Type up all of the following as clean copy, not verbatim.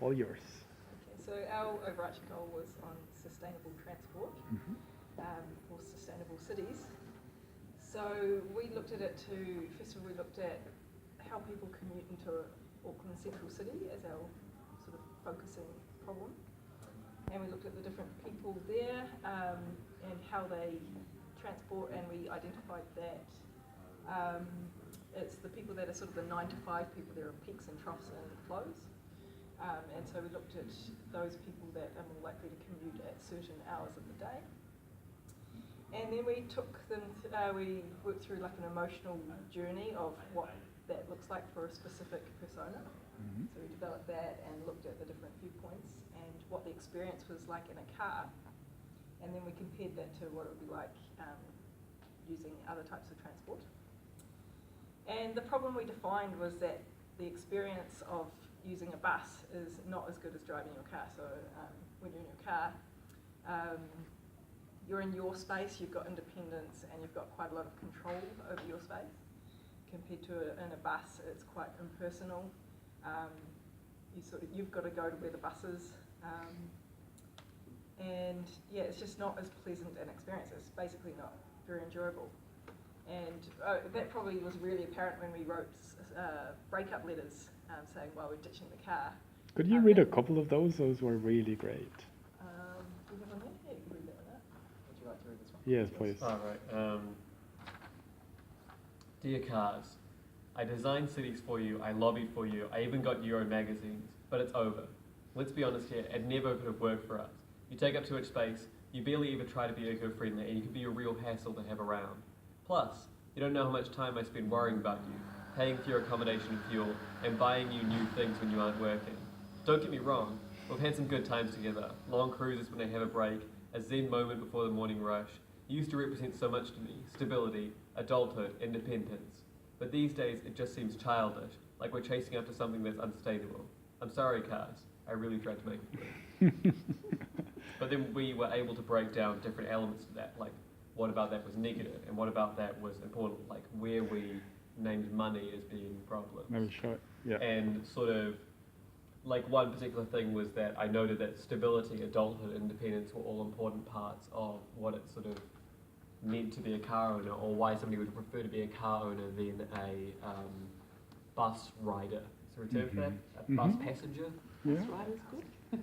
all yours. Okay, so our overarching goal was on sustainable transport for sustainable cities. So we looked at it first of all, we looked at how people commute into Auckland Central City as our sort of focusing problem. And we looked at the different people there and how they transport, and we identified that it's the people that are sort of the 9 to 5 people. There are peaks and troughs and flows. And so we looked at those people that are more likely to commute at certain hours of the day. And then we took them, we worked through like an emotional journey of what that looks like for a specific persona. So we developed that and looked at the different viewpoints and what the experience was like in a car. And then we compared that to what it would be like using other types of transport. And the problem we defined was that the experience of using a bus is not as good as driving your car. So when you're in your car, you're in your space, you've got independence, and you've got quite a lot of control over your space. Compared to in a bus, it's quite impersonal. You've got to go to where the bus is. And yeah, it's just not as pleasant an experience. It's basically not very enjoyable. And that probably was really apparent when we wrote breakup letters saying, well, we're ditching the car. Could you read a couple of those? Those were really great. Do you have one there? Yeah, you can read that one out. Would you like to read this one? Yes, please. All right. Dear cars, I designed cities for you, I lobbied for you, I even got Euro magazines, but it's over. Let's be honest here, it never could have worked for us. You take up too much space, you barely even try to be eco-friendly, and you can be a real hassle to have around. Plus, you don't know how much time I spend worrying about you, paying for your accommodation and fuel, and buying you new things when you aren't working. Don't get me wrong, we've had some good times together, long cruises when I have a break, a zen moment before the morning rush. You used to represent so much to me, stability, adulthood, independence. But these days, it just seems childish, like we're chasing after something that's unsustainable. I'm sorry, cars. I really tried to make it work. But then we were able to break down different elements of that, like what about that was negative, and what about that was important, like where we named money as being a problem. Maybe show it. Yeah. And sort of, like one particular thing was that I noted that stability, adulthood, independence were all important parts of what it sort of meant to be a car owner, or why somebody would prefer to be a car owner than a bus rider. Is there a term for that? A bus passenger? Yeah. Bus rider's good.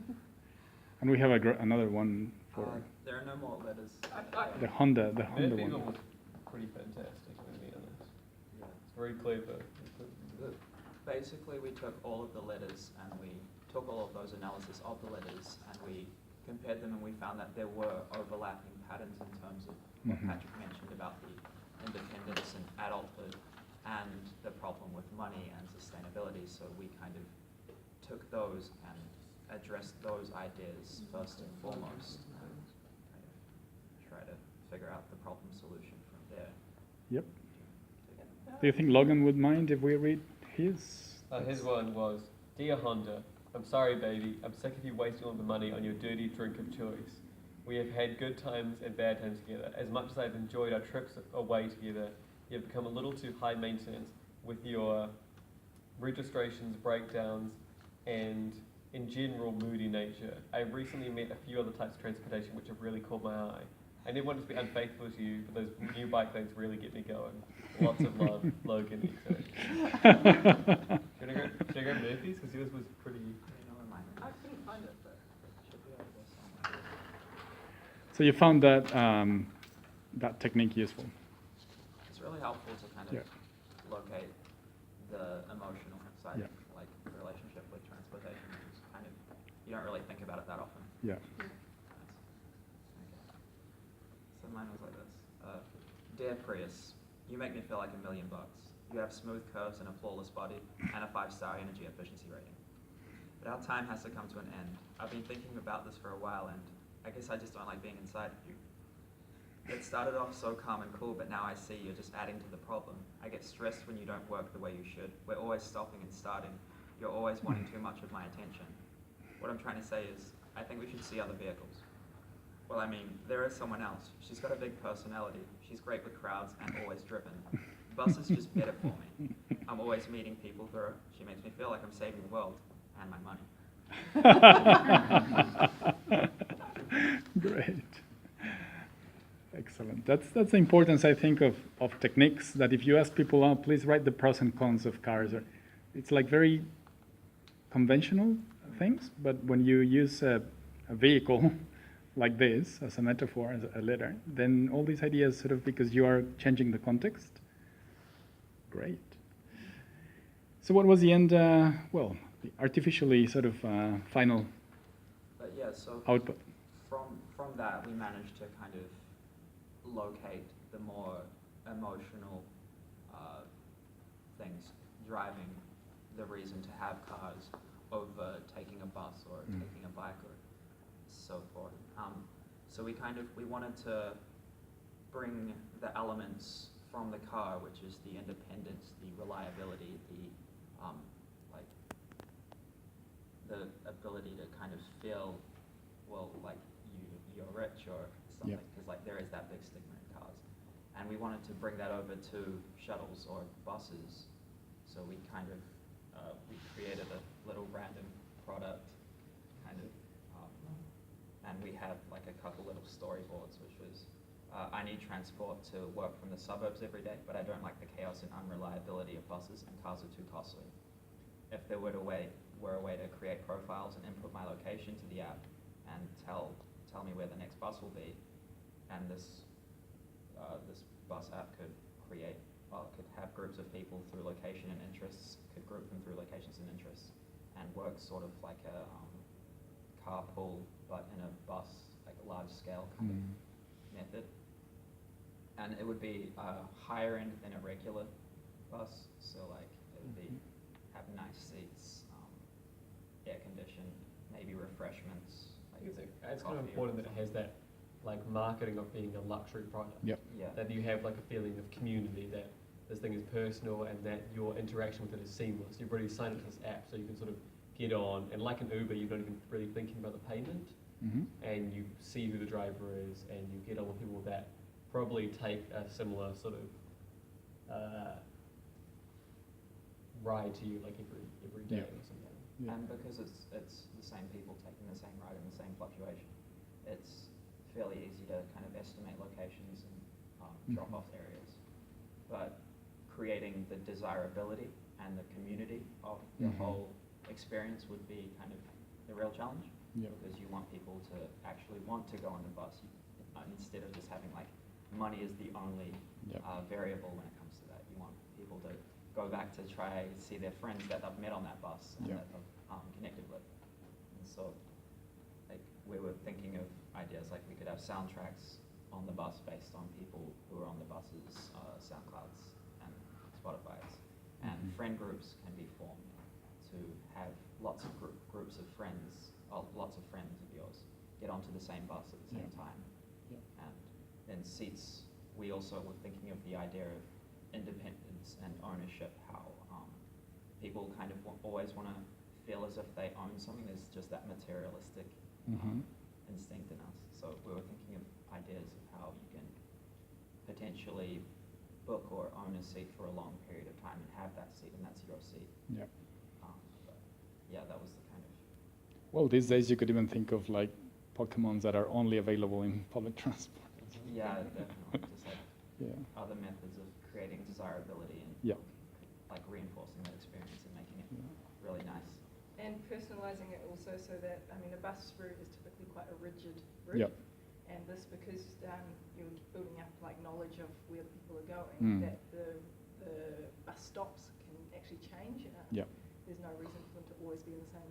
And we have another one for There are no more letters. the Honda Murphy one. was pretty fantastic, to be honest. Yeah. It's very clever. Basically, we took all of the letters and we took all of those analysis of the letters and we compared them, and we found that there were overlapping patterns in terms of what Patrick mentioned about the independence and adulthood and the problem with money and sustainability. So we kind of took those and addressed those ideas first and foremost and kind of try to figure out the problem solution from there. Yep. Do you think Logan would mind if we read his? His one was, Dear Honda, I'm sorry baby, I'm sick of you wasting all the money on your dirty drink of choice. We have had good times and bad times together. As much as I've enjoyed our trips away together, you've become a little too high maintenance with your registrations, breakdowns, and in general moody nature. I've recently met a few other types of transportation which have really caught my eye. I never wanted to be unfaithful to you, but those new bike lanes really get me going. Lots of love, Logan. Should I go Murphy's? Because yours was pretty... I couldn't find it, but Should be over there somewhere. So you found that that technique useful. It's really helpful to kind of Yeah. locate the emotional side Yeah. of like the relationship with transportation. It's kind of, you don't really think about it that often. Yeah. Okay. So mine was like this. Dear Prius, you make me feel like $1 million. You have smooth curves and a flawless body and a 5-star energy efficiency rating. But our time has to come to an end. I've been thinking about this for a while and I guess I just don't like being inside of you. It started off so calm and cool, but now I see you're just adding to the problem. I get stressed when you don't work the way you should. We're always stopping and starting. You're always wanting too much of my attention. What I'm trying to say is, I think we should see other vehicles. Well, I mean, there is someone else. She's got a big personality. She's great with crowds and always driven. Bus is just better for me. I'm always meeting people through her. She makes me feel like I'm saving the world and my money. Great. Excellent. That's the importance, I think, of techniques, that if you ask people, oh, please write the pros and cons of cars, or it's like very conventional things, but when you use a vehicle like this as a metaphor, as a letter, then all these ideas sort of, because you are changing the context. Great. So what was the end, well, the artificially sort of final But yeah, so output? from that we managed to kind of locate the more emotional things driving the reason to have cars over taking a bus or taking a bike or so forth. So we wanted to bring the elements from the car, which is the independence, the reliability, like the ability to kind of feel, well, like you're rich or something, because like there is that big stigma in cars, and we wanted to bring that over to shuttles or buses. So we kind of we created a little random product, kind of, and we have like a couple little storyboards, which was I need transport to work from the suburbs every day, but I don't like the chaos and unreliability of buses, and cars are too costly. If there were a way to create profiles and input my location to the app and tell me where the next bus will be, and this bus app could have groups of people through location and interests, could group them through locations and interests, and work sort of like a carpool, but in a bus, like a large scale kind of method. And it would be higher end than a regular bus, so like it would be have nice seats, air conditioned, maybe refreshments. It's kind of important that it has that like marketing of being a luxury product. Yep. Yeah. That you have like a feeling of community, that this thing is personal and that your interaction with it is seamless. You've already signed up to this app, so you can sort of get on, and like an Uber, you're not even really thinking about the payment, and you see who the driver is, and you get on with people that probably take a similar sort of ride to you like every day or something. Yeah. And because it's the same people taking the same ride in the same fluctuation, it's fairly easy to kind of estimate locations and drop-off areas. But creating the desirability and the community of the whole experience would be kind of the real challenge, because you want people to actually want to go on the bus, instead of just having like money is the only variable when it comes to that. You want people to go back to try see their friends that they've met on that bus and that they've connected with. And so like we were thinking of ideas like we could have soundtracks on the bus based on people who are on the buses, SoundClouds and Spotify's, and friend groups can be formed to have lots of groups of friends, lots of friends of yours get onto the same bus at the same time. And then seats, we also were thinking of the idea of independence and ownership, how people kind of always want to feel as if they own something. There's just that materialistic instinct in us. So we were thinking of ideas of how you can potentially book or own a seat for a long period of time and have that seat, and that's your seat. Yep. But yeah, that was the kind of... Well, these days you could even think of like Pokemons that are only available in public transport. Yeah, definitely. Just like other methods of creating desirability and like reinforcing that experience and making it really nice. And personalising it also, so that, I mean, a bus route is typically quite a rigid route. And this, because you're building up like knowledge of where people are going, that the bus stops can actually change. There's no reason for them to always be in the same